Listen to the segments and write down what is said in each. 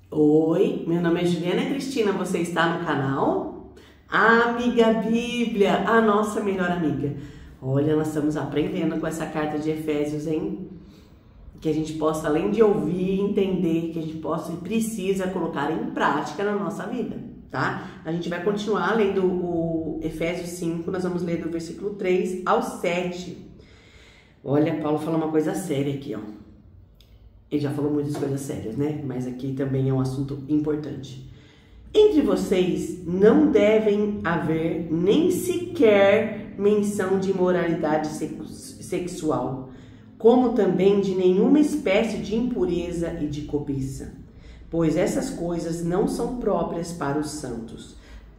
Oi, meu nome é Juliana Cristina, você está no canal Amiga Bíblia, a nossa melhor amiga. Olha, nós estamos aprendendo com essa carta de Efésios, hein? Que a gente possa, além de ouvir, entender, que a gente possa e precisa colocar em prática na nossa vida, tá? A gente vai continuar lendo o Efésios 5, nós vamos ler do versículo 3 ao 7. Olha, Paulo fala uma coisa séria aqui, ó. Ele já falou muitas coisas sérias, né? Mas aqui também é um assunto importante. Entre vocês não devem haver nem sequer menção de imoralidade sexual, como também de nenhuma espécie de impureza e de cobiça, pois essas coisas não são próprias para os santos.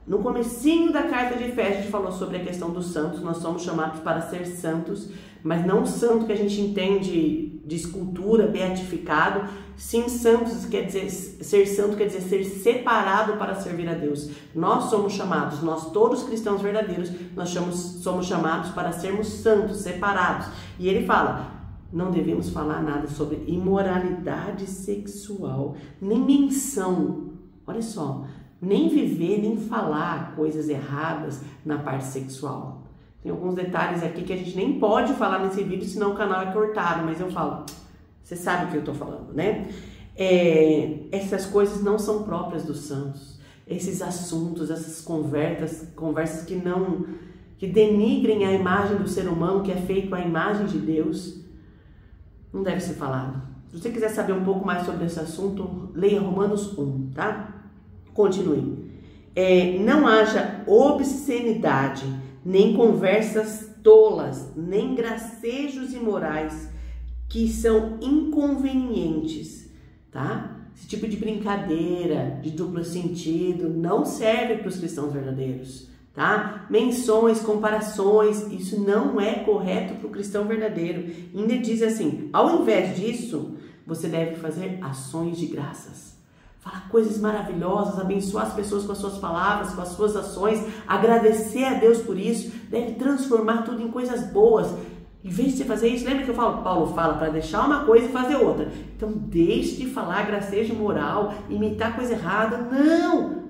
No comecinho da carta de Efésios, a gente falou sobre a questão dos santos. Nós somos chamados para ser santos, mas não santo que a gente entende de escultura, beatificado. Sim, santos quer dizer, ser santo quer dizer ser separado para servir a Deus. Nós somos chamados, nós todos cristãos verdadeiros, nós somos chamados para sermos santos, separados. E ele fala, não devemos falar nada sobre imoralidade sexual, nem menção, olha só, nem viver, nem falar coisas erradas na parte sexual. Tem alguns detalhes aqui que a gente nem pode falar nesse vídeo, senão o canal é cortado, mas eu falo, você sabe o que eu tô falando, né? Essas coisas não são próprias dos santos. Esses assuntos, essas conversas que denigrem a imagem do ser humano, que é feito à imagem de Deus, não deve ser falado. Se você quiser saber um pouco mais sobre esse assunto, leia Romanos 1, tá? Continue. Não haja obscenidade, nem conversas tolas, nem gracejos imorais, que são inconvenientes, tá? Esse tipo de brincadeira, de duplo sentido, não serve para os cristãos verdadeiros, tá? Menções, comparações, isso não é correto para o cristão verdadeiro. Ainda diz assim, ao invés disso, você deve fazer ações de graças. Falar coisas maravilhosas, abençoar as pessoas com as suas palavras, com as suas ações, agradecer a Deus por isso, deve transformar tudo em coisas boas. Em vez de você fazer isso, lembra que Paulo fala para deixar uma coisa e fazer outra. Então deixe de falar gracejo moral, imitar coisa errada, não!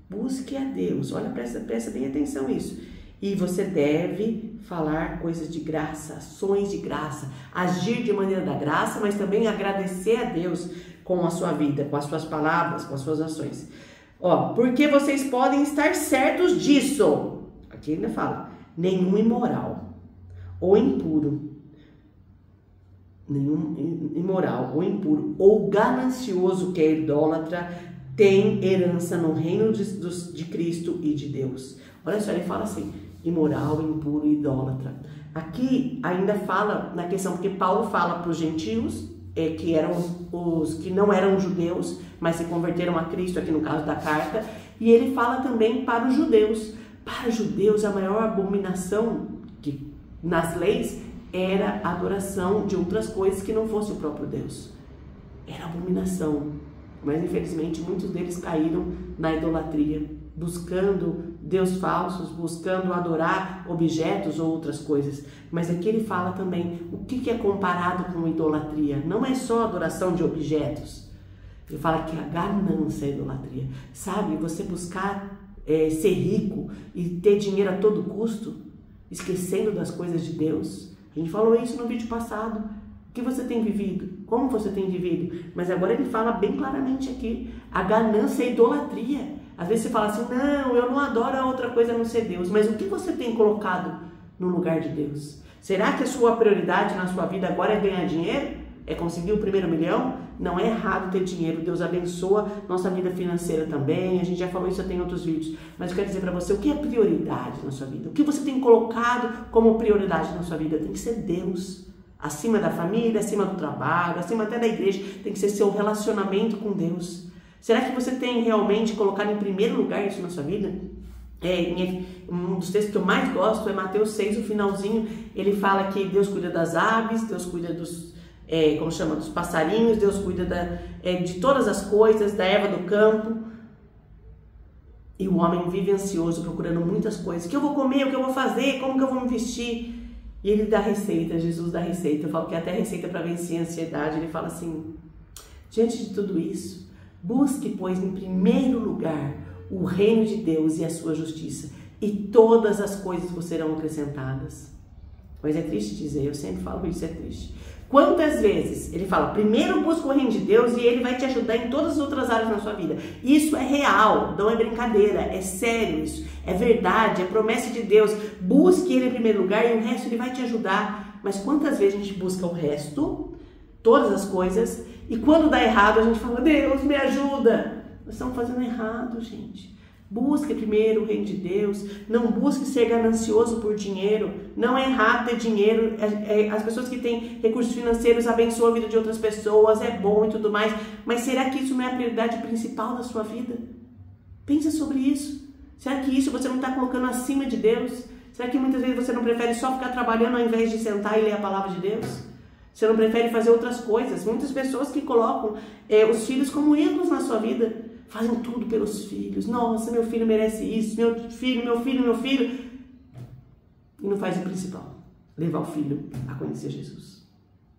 Busque a Deus, olha, presta bem atenção nisso. E você deve falar coisas de graça, ações de graça, agir de maneira da graça, mas também agradecer a Deus com a sua vida, com as suas palavras, com as suas ações. Ó, porque vocês podem estar certos disso. Aqui ainda fala, nenhum imoral ou impuro, ou ganancioso que é idólatra, tem herança no reino de Cristo e de Deus. Olha só, ele fala assim, imoral, impuro, idólatra. Aqui ainda fala na questão, porque Paulo fala para os gentios, que eram os que não eram judeus, mas se converteram a Cristo, aqui no caso da carta, e ele fala também para os judeus. Para os judeus, a maior abominação que nas leis era a adoração de outras coisas que não fosse o próprio Deus. Era abominação, mas infelizmente muitos deles caíram na idolatria, buscando Deus falsos, buscando adorar objetos ou outras coisas. Mas aqui ele fala também o que é comparado com idolatria. Não é só adoração de objetos. Ele fala que a ganância é idolatria. Sabe, você buscar ser rico e ter dinheiro a todo custo, esquecendo das coisas de Deus. A gente falou isso no vídeo passado. O que você tem vivido? Como você tem vivido? Mas agora ele fala bem claramente aqui, a ganância é idolatria. Às vezes você fala assim, não, eu não adoro a outra coisa a não ser Deus. Mas o que você tem colocado no lugar de Deus? Será que a sua prioridade na sua vida agora é ganhar dinheiro? É conseguir o primeiro milhão? Não é errado ter dinheiro. Deus abençoa nossa vida financeira também. A gente já falou isso até em outros vídeos. Mas eu quero dizer para você, o que é prioridade na sua vida? O que você tem colocado como prioridade na sua vida? Tem que ser Deus. Acima da família, acima do trabalho, acima até da igreja. Tem que ser seu relacionamento com Deus. Será que você tem realmente colocado em primeiro lugar isso na sua vida? Um dos textos que eu mais gosto é Mateus 6, o finalzinho. Ele fala que Deus cuida das aves, Deus cuida dos passarinhos, Deus cuida de todas as coisas, da erva do campo. E o homem vive ansioso, procurando muitas coisas. O que eu vou comer, o que eu vou fazer, como que eu vou me vestir? E ele dá receita, Jesus dá receita. Eu falo que até receita para vencer a ansiedade. Ele fala assim, diante de tudo isso, Busque, pois, em primeiro lugar o reino de Deus e a sua justiça, e todas as coisas vos serão acrescentadas. Mas é triste dizer, eu sempre falo isso, é triste. Quantas vezes ele fala, primeiro busca o reino de Deus e ele vai te ajudar em todas as outras áreas na sua vida. Isso é real, não é brincadeira, é sério isso, é verdade, é promessa de Deus. Busque ele em primeiro lugar e o resto ele vai te ajudar. Mas quantas vezes a gente busca o resto, todas as coisas, e quando dá errado a gente fala, Deus me ajuda. Nós estamos fazendo errado, gente. Busque primeiro o reino de Deus, não busque ser ganancioso por dinheiro, não é errado ter dinheiro, as pessoas que têm recursos financeiros abençoam a vida de outras pessoas, é bom e tudo mais, mas será que isso não é a prioridade principal da sua vida? Pensa sobre isso. Será que isso você não está colocando acima de Deus? Será que muitas vezes você não prefere só ficar trabalhando ao invés de sentar e ler a palavra de Deus? Você não prefere fazer outras coisas? Muitas pessoas que colocam os filhos como ídolos na sua vida, fazem tudo pelos filhos. Nossa, meu filho merece isso, meu filho. E não faz o principal, levar o filho a conhecer Jesus.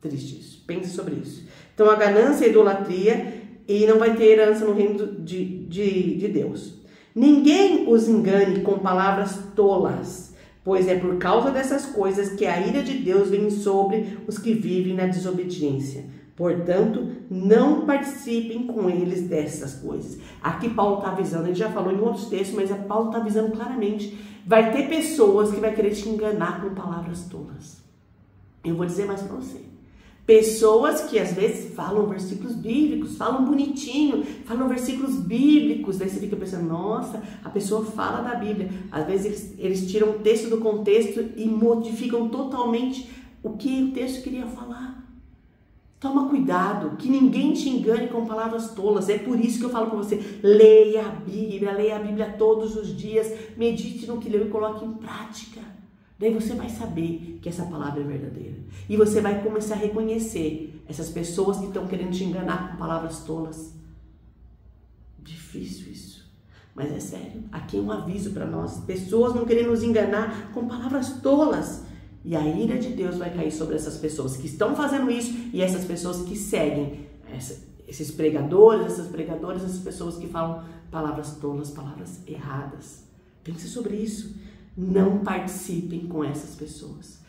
Triste isso, pense sobre isso. Então a ganância é idolatria e não vai ter herança no reino de Deus. Ninguém os engane com palavras tolas, pois é por causa dessas coisas que a ira de Deus vem sobre os que vivem na desobediência. Portanto, não participem com eles dessas coisas. Aqui Paulo está avisando, ele já falou em outros textos, mas Paulo está avisando claramente. Vai ter pessoas que vai querer te enganar com palavras tolas. Eu vou dizer mais para você. Pessoas que às vezes falam versículos bíblicos, falam bonitinho, falam versículos bíblicos. Daí você fica pensando, nossa, a pessoa fala da Bíblia. Às vezes eles tiram o texto do contexto e modificam totalmente o que o texto queria falar. Toma cuidado, que ninguém te engane com palavras tolas. É por isso que eu falo para você, leia a Bíblia todos os dias, medite no que leu e coloque em prática. Daí você vai saber que essa palavra é verdadeira. E você vai começar a reconhecer essas pessoas que estão querendo te enganar com palavras tolas. Difícil isso, mas é sério. Aqui é um aviso para nós. Pessoas não querendo nos enganar com palavras tolas. E a ira de Deus vai cair sobre essas pessoas que estão fazendo isso e essas pessoas que seguem esses pregadores, essas pregadoras, essas pessoas que falam palavras tolas, palavras erradas. Pense sobre isso. Não participem com essas pessoas.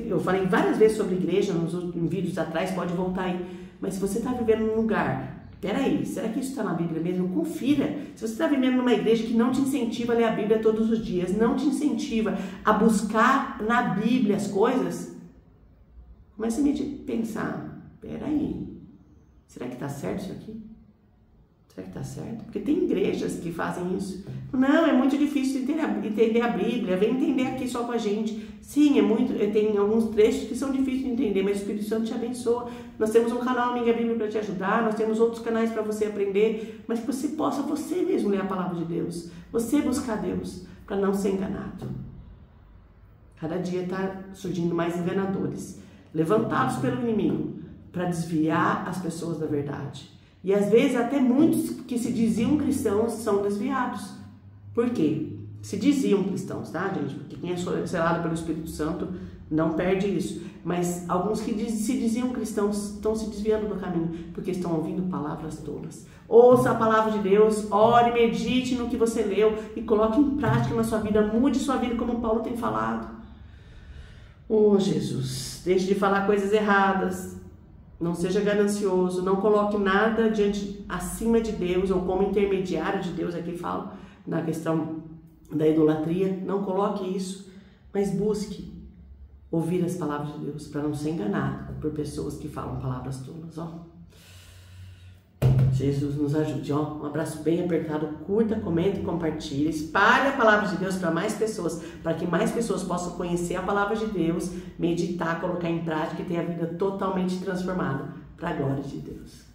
Eu falei várias vezes sobre igreja em vídeos atrás, pode voltar aí. Mas se você está vivendo num lugar, peraí, será que isso está na Bíblia mesmo? Confira. Se você está vivendo numa igreja que não te incentiva a ler a Bíblia todos os dias, não te incentiva a buscar na Bíblia as coisas, comece a pensar, peraí, será que está certo isso aqui? Será que está certo? Porque tem igrejas que fazem isso. Não, é muito difícil entender a Bíblia, vem entender aqui só com a gente. Sim, tem alguns trechos que são difíceis de entender, mas o Espírito Santo te abençoa. Nós temos um canal Amiga Bíblia para te ajudar, nós temos outros canais para você aprender, mas que você possa você mesmo ler a palavra de Deus, você buscar Deus, para não ser enganado. Cada dia está surgindo mais enganadores, levantados pelo inimigo, para desviar as pessoas da verdade. E às vezes até muitos que se diziam cristãos são desviados. Por quê? Se diziam cristãos, tá, gente? Porque quem é selado pelo Espírito Santo não perde isso. Mas alguns que se diziam cristãos estão se desviando do caminho, porque estão ouvindo palavras tolas. Ouça a palavra de Deus, ore, medite no que você leu e coloque em prática na sua vida. Mude sua vida como Paulo tem falado. Oh, Jesus, deixe de falar coisas erradas. Não seja ganancioso, não coloque nada acima de Deus ou como intermediário de Deus, aqui falo na questão da idolatria, não coloque isso, mas busque ouvir as palavras de Deus para não ser enganado por pessoas que falam palavras tolas. Jesus nos ajude. Um abraço bem apertado, curta, comenta e compartilha, espalhe a palavra de Deus para mais pessoas, para que mais pessoas possam conhecer a palavra de Deus, meditar, colocar em prática e ter a vida totalmente transformada para a glória de Deus.